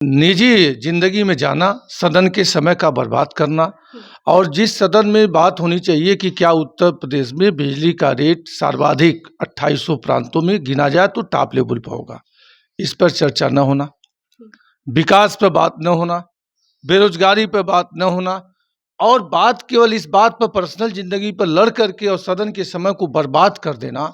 निजी जिंदगी में जाना, सदन के समय का बर्बाद करना और जिस सदन में बात होनी चाहिए कि क्या उत्तर प्रदेश में बिजली का रेट सर्वाधिक 2800 प्रांतों में गिना जाए तो टॉप लेवल पर होगा, इस पर चर्चा न होना, विकास पर बात न होना, बेरोजगारी पर बात न होना और बात केवल इस बात पर पर्सनल जिंदगी पर लड़ करके और सदन के समय को बर्बाद कर देना।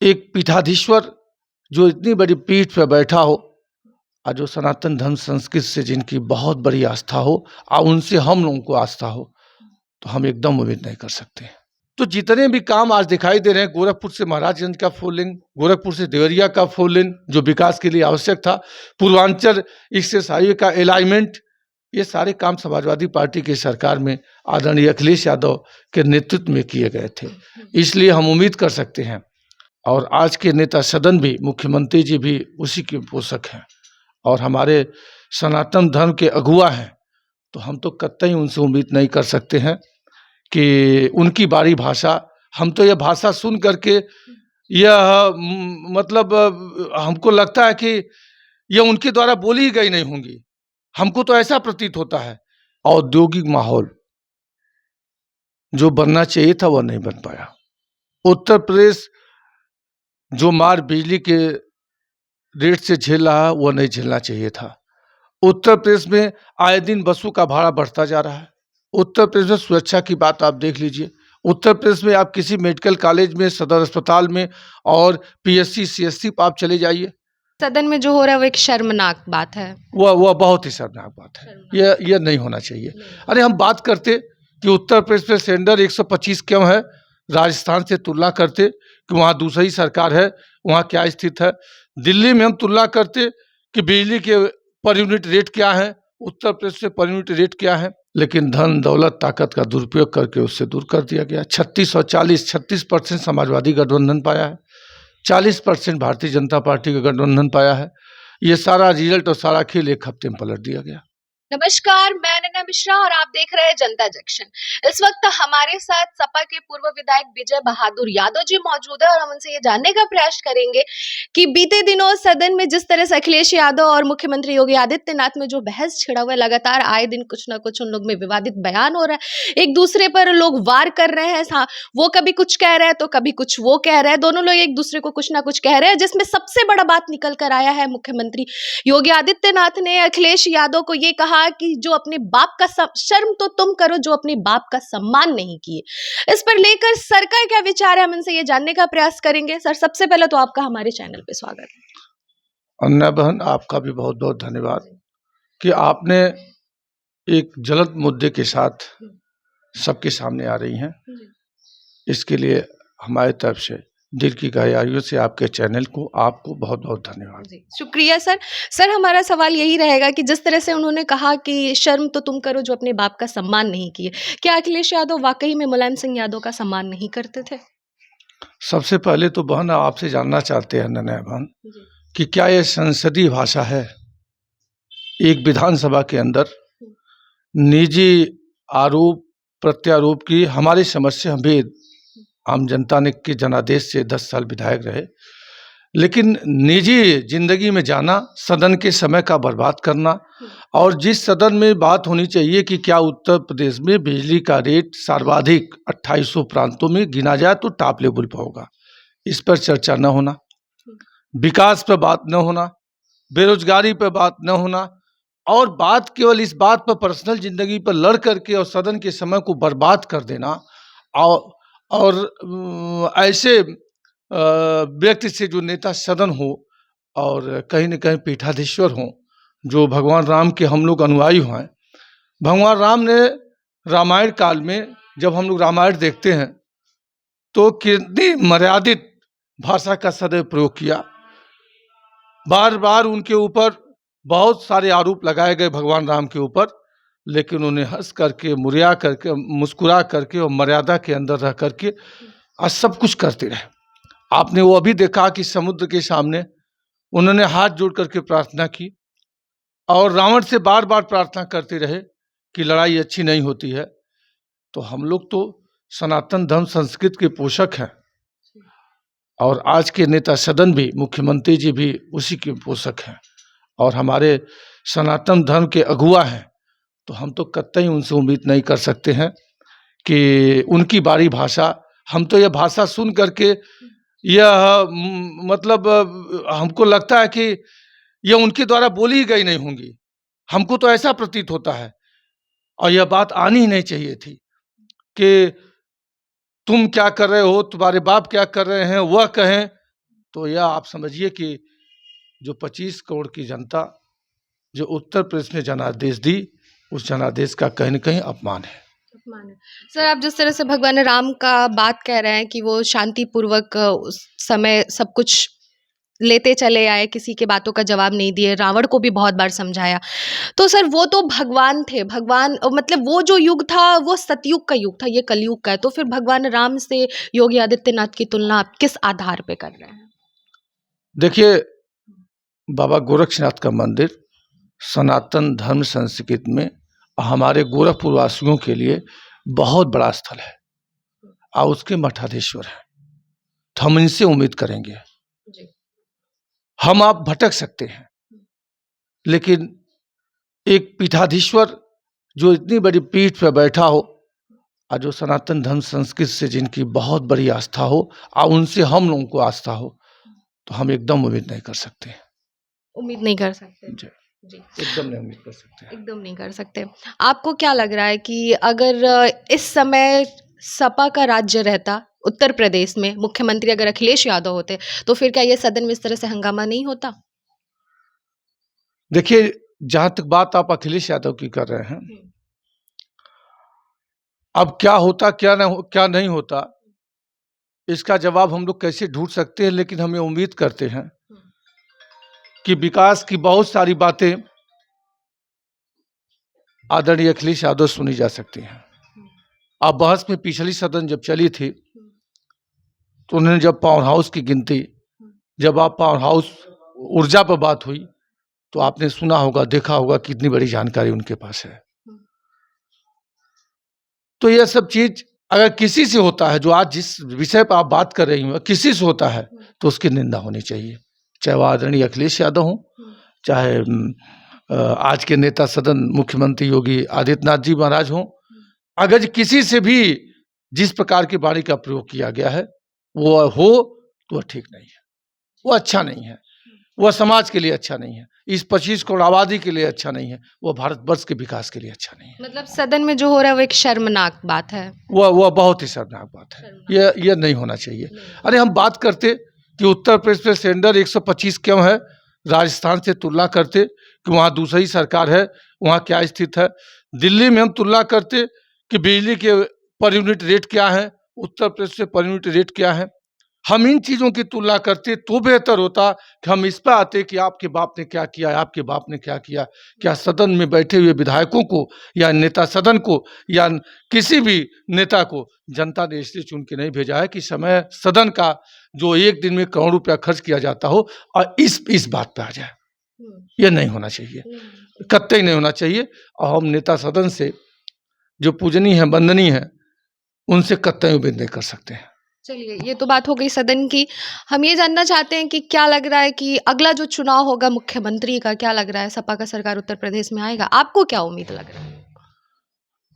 एक पीठाधीश्वर जो इतनी बड़ी पीठ पर बैठा हो और जो सनातन धर्म संस्कृति से जिनकी बहुत बड़ी आस्था हो और उनसे हम लोगों को आस्था हो, तो हम एकदम उम्मीद नहीं कर सकते। तो जितने भी काम आज दिखाई दे रहे हैं, गोरखपुर से महाराजगंज का 4 लेन, गोरखपुर से देवरिया का 4 लेन जो विकास के लिए आवश्यक था, पूर्वांचल एक्सप्रेस हाईवे का अलाइनमेंट, ये सारे काम समाजवादी पार्टी की सरकार में आदरणीय अखिलेश यादव के नेतृत्व में किए गए थे। इसलिए हम उम्मीद कर सकते हैं और आज के नेता सदन भी, मुख्यमंत्री जी भी उसी के पोषक हैं और हमारे सनातन धर्म के अगुआ हैं, तो हम तो कतई उनसे उम्मीद नहीं कर सकते हैं कि उनकी बारी भाषा, हम तो यह भाषा सुन करके यह मतलब हमको लगता है कि यह उनके द्वारा बोली गई नहीं होंगी। हमको तो ऐसा प्रतीत होता है। औद्योगिक माहौल जो बनना चाहिए था वह नहीं बन पाया। उत्तर प्रदेश जो मार बिजली के रेट से झेल रहा है वह नहीं झेलना चाहिए था। उत्तर प्रदेश में आए दिन बसों का भाड़ा बढ़ता जा रहा है। उत्तर प्रदेश में सुरक्षा की बात आप देख लीजिए। उत्तर प्रदेश में आप किसी मेडिकल कॉलेज में, सदर अस्पताल में और पीएससी सीएससी पर आप चले जाइए, सदन में जो हो रहा है वो एक शर्मनाक बात है। वह बहुत ही शर्मनाक बात है। यह नहीं होना चाहिए। अरे हम बात करते कि उत्तर प्रदेश में सिलेंडर 125 क्यों है, राजस्थान से तुलना करते कि वहाँ दूसरी सरकार है, वहाँ क्या स्थिति है। दिल्ली में हम तुलना करते कि बिजली के पर यूनिट रेट क्या है, उत्तर प्रदेश से पर यूनिट रेट क्या है, लेकिन धन दौलत ताकत का दुरुपयोग करके उससे दूर कर दिया गया। 36 और 40, 36% समाजवादी गठबंधन पाया है, 40% भारतीय जनता पार्टी का गठबंधन पाया है। ये सारा रिजल्ट और सारा खेल एक हफ्ते में पलट दिया गया। नमस्कार, मैं नैना मिश्रा और आप देख रहे हैं जनता जंक्शन। इस वक्त हमारे साथ सपा के पूर्व विधायक विजय बहादुर यादव जी मौजूद है और हम उनसे ये जानने का प्रयास करेंगे कि बीते दिनों सदन में जिस तरह से अखिलेश यादव और मुख्यमंत्री योगी आदित्यनाथ में जो बहस छिड़ा हुआ है, लगातार आए दिन कुछ ना कुछ उन लोग में विवादित बयान हो रहा है, एक दूसरे पर लोग वार कर रहे हैं। हाँ, वो कभी कुछ कह रहे हैं तो कभी कुछ वो कह रहे हैं, दोनों लोग एक दूसरे को कुछ ना कुछ कह रहे हैं, जिसमें सबसे बड़ा बात निकल कर आया है मुख्यमंत्री योगी आदित्यनाथ ने अखिलेश यादव को ये कहा कि जो अपने बाप का शर्म तो तुम करो जो अपने बाप का सम्मान नहीं किए। इस पर लेकर सर का क्या विचार है, हम इनसे ये जानने का प्रयास करेंगे। सर, सबसे पहले तो आपका हमारे चैनल पे स्वागत है। अन्ना बहन, आपका भी बहुत बहुत धन्यवाद कि आपने एक ज्वलंत मुद्दे के साथ सबके सामने आ रही हैं। इसके लिए हमारी तरफ से दिल की गहराइयों से आपके चैनल को, आपको बहुत बहुत धन्यवाद। शुक्रिया सर। सर, हमारा सवाल यही रहेगा कि जिस तरह से उन्होंने कहा कि शर्म तो तुम करो जो अपने बाप का सम्मान नहीं किए, क्या अखिलेश यादव वाकई में मुलायम सिंह यादव का सम्मान नहीं करते थे? सबसे पहले तो बहन आपसे जानना चाहते हैं नन्या बहन कि क्या यह संसदीय भाषा है एक विधानसभा के अंदर निजी आरोप प्रत्यारोप की? हमारी समझ से हम भी आम जनता ने के जनादेश से 10 साल विधायक रहे, लेकिन निजी जिंदगी में जाना, सदन के समय का बर्बाद करना और जिस सदन में बात होनी चाहिए कि क्या उत्तर प्रदेश में बिजली का रेट सर्वाधिक 2800 प्रांतों में गिना जाए तो टॉप लेवल पर होगा, इस पर चर्चा न होना, विकास पर बात न होना, बेरोजगारी पर बात न होना और बात केवल इस बात पर पर्सनल जिंदगी पर लड़ करके और सदन के समय को बर्बाद कर देना और ऐसे व्यक्ति से जो नेता सदन हो और कहीं न कहीं पीठाधीश्वर हों, जो भगवान राम के हम लोग अनुयायी हैं। भगवान राम ने रामायण काल में जब हम लोग रामायण देखते हैं तो कितनी मर्यादित भाषा का सदैव प्रयोग किया। बार बार उनके ऊपर बहुत सारे आरोप लगाए गए भगवान राम के ऊपर, लेकिन उन्हें हंस करके, मुरिया करके, मुस्कुरा करके और मर्यादा के अंदर रह करके आज सब कुछ करते रहे। आपने वो अभी देखा कि समुद्र के सामने उन्होंने हाथ जोड़ करके प्रार्थना की और रावण से बार बार प्रार्थना करते रहे कि लड़ाई अच्छी नहीं होती है। तो हम लोग तो सनातन धर्म संस्कृति के पोषक हैं और आज के नेता सदन भी, मुख्यमंत्री जी भी उसी के पोषक हैं और हमारे सनातन धर्म के अगुआ हैं, तो हम तो कतई उनसे उम्मीद नहीं कर सकते हैं कि उनकी बारी भाषा, हम तो यह भाषा सुन करके यह मतलब हमको लगता है कि यह उनके द्वारा बोली ही गई नहीं होंगी। हमको तो ऐसा प्रतीत होता है, और यह बात आनी ही नहीं चाहिए थी कि तुम क्या कर रहे हो, तुम्हारे बाप क्या कर रहे हैं, वह कहें। तो यह आप समझिए कि जो 25 करोड़ की जनता जो उत्तर प्रदेश में जनादेश दी, उस जनादेश का कहीं न कहीं अपमान है। सर, आप जिस तरह से भगवान राम का बात कह रहे हैं कि वो शांतिपूर्वक उस समय सब कुछ लेते चले आए, किसी के बातों का जवाब नहीं दिए, रावण को भी बहुत बार समझाया। तो सर वो तो भगवान थे, भगवान मतलब वो जो युग था वो सतयुग का युग था, ये कलयुग का है। तो फिर भगवान राम से योगी आदित्यनाथ की तुलना आप किस आधार पे कर रहे हैं? देखिए, बाबा गोरक्षनाथ का मंदिर सनातन धर्म संस्कृति में हमारे गोरखपुर वासियों के लिए बहुत बड़ा स्थल है, और उसके मठाधीश्वर हैं, तो हम इनसे उम्मीद करेंगे। हम आप भटक सकते हैं, लेकिन एक पीठाधीश्वर जो इतनी बड़ी पीठ पर बैठा हो, और जो सनातन धर्म संस्कृति से जिनकी बहुत बड़ी आस्था हो, और उनसे हम लोगों को आस्था हो, तो हम एकदम उम्मीद नहीं कर सकते। उम्मीद नहीं कर सकते जी, जी, एकदम नहीं उम्मीद कर सकते। एकदम नहीं कर सकते। आपको क्या लग रहा है कि अगर इस समय सपा का राज्य रहता उत्तर प्रदेश में, मुख्यमंत्री अगर अखिलेश यादव होते, तो फिर क्या ये सदन में इस तरह से हंगामा नहीं होता? देखिए, जहां तक बात आप अखिलेश यादव की कर रहे हैं, अब क्या होता क्या नहीं होता, इसका जवाब हम लोग कैसे ढूंढ सकते हैं। लेकिन हम ये उम्मीद करते हैं कि विकास की बहुत सारी बातें आदरणीय अखिलेश यादव सुनी जा सकती हैं। अब बहस में पिछली सदन जब चली थी, तो उन्होंने जब पावर हाउस की गिनती, जब आप पावर हाउस ऊर्जा पर बात हुई, तो आपने सुना होगा, देखा होगा कितनी बड़ी जानकारी उनके पास है। तो यह सब चीज अगर किसी से होता है, जो आज जिस विषय पर आप बात कर रही हो, किसी से होता है, तो उसकी निंदा होनी चाहिए, चाहे वह आदरणीय अखिलेश यादव हो, चाहे आज के नेता सदन मुख्यमंत्री योगी आदित्यनाथ जी महाराज हो। अगर किसी से भी जिस प्रकार की वाणी का प्रयोग किया गया है वो हो, तो वह ठीक नहीं है, वो अच्छा नहीं है, वह समाज के लिए अच्छा नहीं है, इस 25 करोड़ आबादी के लिए अच्छा नहीं है, वह भारतवर्ष के विकास के लिए अच्छा नहीं है। मतलब सदन में जो हो रहा है वो एक शर्मनाक बात है। वह बहुत ही शर्मनाक बात है, यह नहीं होना चाहिए। अरे हम बात करते कि उत्तर प्रदेश में सिलेंडर 125 क्यों है, राजस्थान से तुलना करते कि वहाँ दूसरी सरकार है, वहाँ क्या स्थिति है। दिल्ली में हम तुलना करते कि बिजली के पर यूनिट रेट क्या है, उत्तर प्रदेश से पर यूनिट रेट क्या है। हम इन चीज़ों की तुलना करते तो बेहतर होता कि हम इस पर आते कि आपके बाप ने क्या किया, आपके बाप ने क्या किया। क्या सदन में बैठे हुए विधायकों को या नेता सदन को या किसी भी नेता को जनता ने इसलिए चुन के नहीं भेजा है कि समय सदन का जो एक दिन में करोड़ रुपया खर्च किया जाता हो और इस बात पे आ जाए। यह नहीं होना चाहिए, कतई नहीं होना चाहिए। और हम नेता सदन से जो पूजनीय है, वंदनीय है, उनसे कतई उम्मीद नहीं कर सकते हैं। चलिए, ये तो बात हो गई सदन की। हम ये जानना चाहते हैं कि क्या लग रहा है कि अगला जो चुनाव होगा मुख्यमंत्री का, क्या लग रहा है सपा का सरकार उत्तर प्रदेश में आएगा? आपको क्या उम्मीद लग रहा है?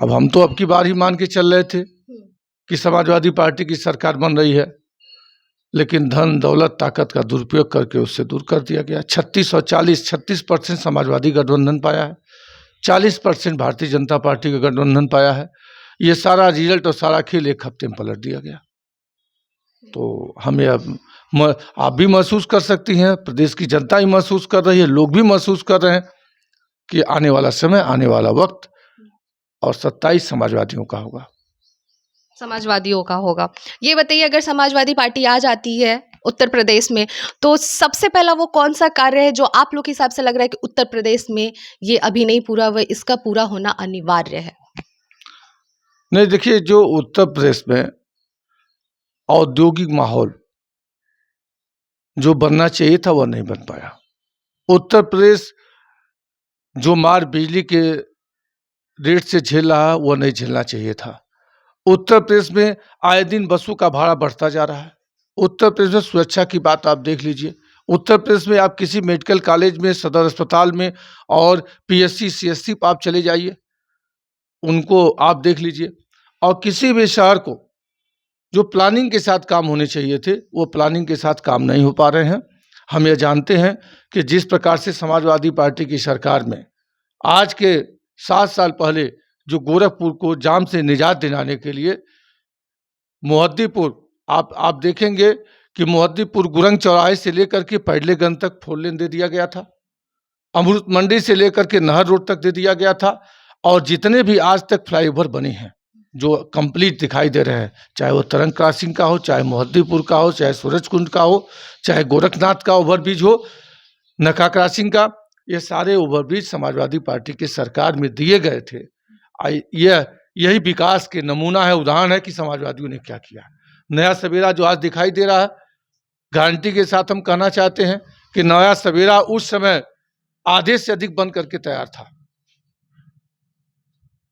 अब हम तो अब की बार ही मान के चल रहे थे कि समाजवादी पार्टी की सरकार बन रही है, लेकिन धन दौलत ताकत का दुरुपयोग करके उससे दूर कर दिया गया। 36 और 40, 36% समाजवादी गठबंधन पाया है, 40% भारतीय जनता पार्टी का गठबंधन पाया है। ये सारा रिजल्ट और सारा खेल एक हफ्ते में पलट दिया गया। तो हमें अब आप भी महसूस कर सकती हैं, प्रदेश की जनता ही महसूस कर रही है, लोग भी महसूस कर रहे हैं कि आने वाला समय, आने वाला वक्त और 27 समाजवादियों का होगा। समाजवादियों का होगा। ये बताइए, अगर समाजवादी पार्टी आ जाती है उत्तर प्रदेश में, तो सबसे पहला वो कौन सा कार्य है जो आप लोग के हिसाब से लग रहा है कि उत्तर प्रदेश में ये अभी नहीं पूरा हुआ, इसका पूरा होना अनिवार्य है? नहीं, देखिए, जो उत्तर प्रदेश में औद्योगिक माहौल जो बनना चाहिए था, वह नहीं बन पाया। उत्तर प्रदेश जो मार बिजली के रेट से झेल रहा है, वह नहीं झेलना चाहिए था। उत्तर प्रदेश में आए दिन बसों का भाड़ा बढ़ता जा रहा है। उत्तर प्रदेश में सुरक्षा की बात आप देख लीजिए, उत्तर प्रदेश में आप किसी मेडिकल कॉलेज में, सदर अस्पताल में और पीएससी, सीएससी पर आप चले जाइए, उनको आप देख लीजिए। और किसी भी शहर को जो प्लानिंग के साथ काम होने चाहिए थे, वो प्लानिंग के साथ काम नहीं हो पा रहे हैं। हम ये जानते हैं कि जिस प्रकार से समाजवादी पार्टी की सरकार में आज के 7 साल पहले जो गोरखपुर को जाम से निजात दिलाने के लिए मोहद्दीपुर, आप देखेंगे कि मोहद्दीपुर गुरंग चौराहे से लेकर के पैडलेगंज तक 4 लेन दे दिया गया था। अमृत मंडी से लेकर के नहर रोड तक दे दिया गया था। और जितने भी आज तक फ्लाईओवर बने हैं जो कंप्लीट दिखाई दे रहे हैं, चाहे वो तरंग क्रॉसिंग का हो, चाहे मोहद्दीपुर का हो, चाहे सूरजकुंड का हो, चाहे गोरखनाथ का ओवरब्रिज हो, नका क्रॉसिंग का, ये सारे ओवरब्रिज समाजवादी पार्टी की सरकार में दिए गए थे। यही विकास के नमूना है, उदाहरण है कि समाजवादियों ने क्या किया। नया सवेरा जो आज दिखाई दे रहा है, गारंटी के साथ हम कहना चाहते हैं कि नया सवेरा उस समय आधे से अधिक बन करके तैयार था।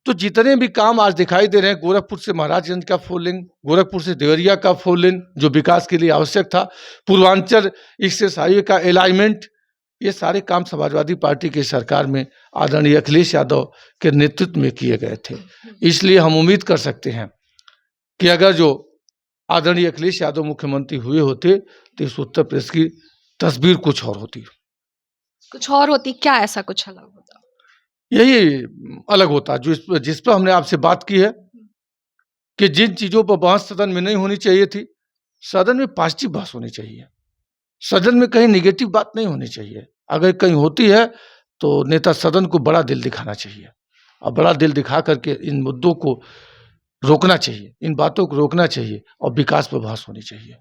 तो जितने भी काम आज दिखाई दे रहे हैं, गोरखपुर से महाराजगंज का 4 लेन, गोरखपुर से देवरिया का 4 लेन जो विकास के लिए आवश्यक था, पूर्वांचल एक्सप्रेस हाईवे का अलाइनमेंट, ये सारे काम समाजवादी पार्टी की सरकार में आदरणीय अखिलेश यादव के नेतृत्व में किए गए थे। इसलिए हम उम्मीद कर सकते हैं कि अगर जो आदरणीय अखिलेश यादव मुख्यमंत्री हुए होते तो इस उत्तर प्रदेश की तस्वीर कुछ और होती। कुछ और होती, क्या ऐसा कुछ अलग होता? यही अलग होता जो जिस पर हमने आपसे बात की है कि जिन चीजों पर बहस सदन में नहीं होनी चाहिए थी, सदन में पॉजिटिव बहस होनी चाहिए। सदन में कहीं निगेटिव बात नहीं होनी चाहिए। अगर कहीं होती है तो नेता सदन को बड़ा दिल दिखाना चाहिए और बड़ा दिल दिखा करके इन मुद्दों को रोकना चाहिए, इन बातों को रोकना चाहिए और विकास पर बहस होनी चाहिए।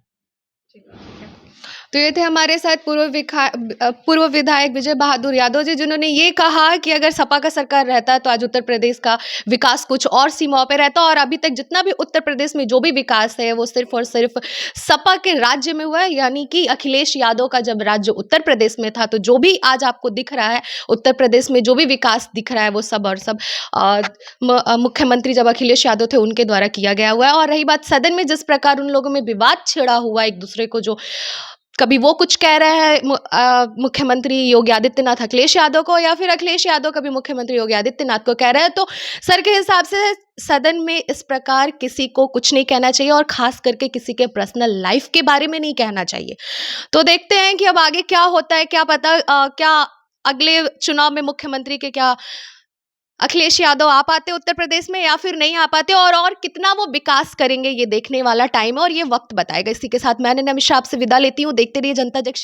तो ये थे हमारे साथ पूर्व विधायक विजय बहादुर यादव जी, जिन्होंने ये कहा कि अगर सपा का सरकार रहता तो आज उत्तर प्रदेश का विकास कुछ और सीमाओं पे रहता, और अभी तक जितना भी उत्तर प्रदेश में जो भी विकास है वो सिर्फ और सिर्फ सपा के राज्य में हुआ है। यानी कि अखिलेश यादव का जब राज्य उत्तर प्रदेश में था तो जो भी आज आपको दिख रहा है उत्तर प्रदेश में, जो भी विकास दिख रहा है वो सब और सब मुख्यमंत्री जब अखिलेश यादव थे उनके द्वारा किया गया हुआ है। और रही बात सदन में जिस प्रकार उन लोगों में विवाद छिड़ा हुआ एक दूसरे को, जो कभी वो कुछ कह रहे हैं मुख्यमंत्री योगी आदित्यनाथ अखिलेश यादव को, या फिर अखिलेश यादव कभी मुख्यमंत्री योगी आदित्यनाथ को कह रहे हैं, तो सर के हिसाब से सदन में इस प्रकार किसी को कुछ नहीं कहना चाहिए और खास करके किसी के पर्सनल लाइफ के बारे में नहीं कहना चाहिए। तो देखते हैं कि अब आगे क्या होता है, क्या पता क्या अगले चुनाव में मुख्यमंत्री के क्या अखिलेश यादव आ पाते उत्तर प्रदेश में या फिर नहीं आ पाते, और कितना वो विकास करेंगे, ये देखने वाला टाइम है और ये वक्त बताएगा। इसी के साथ मैं नैना मिश्रा आपसे विदा लेती हूँ। देखते रहिए जनता जंक्शन।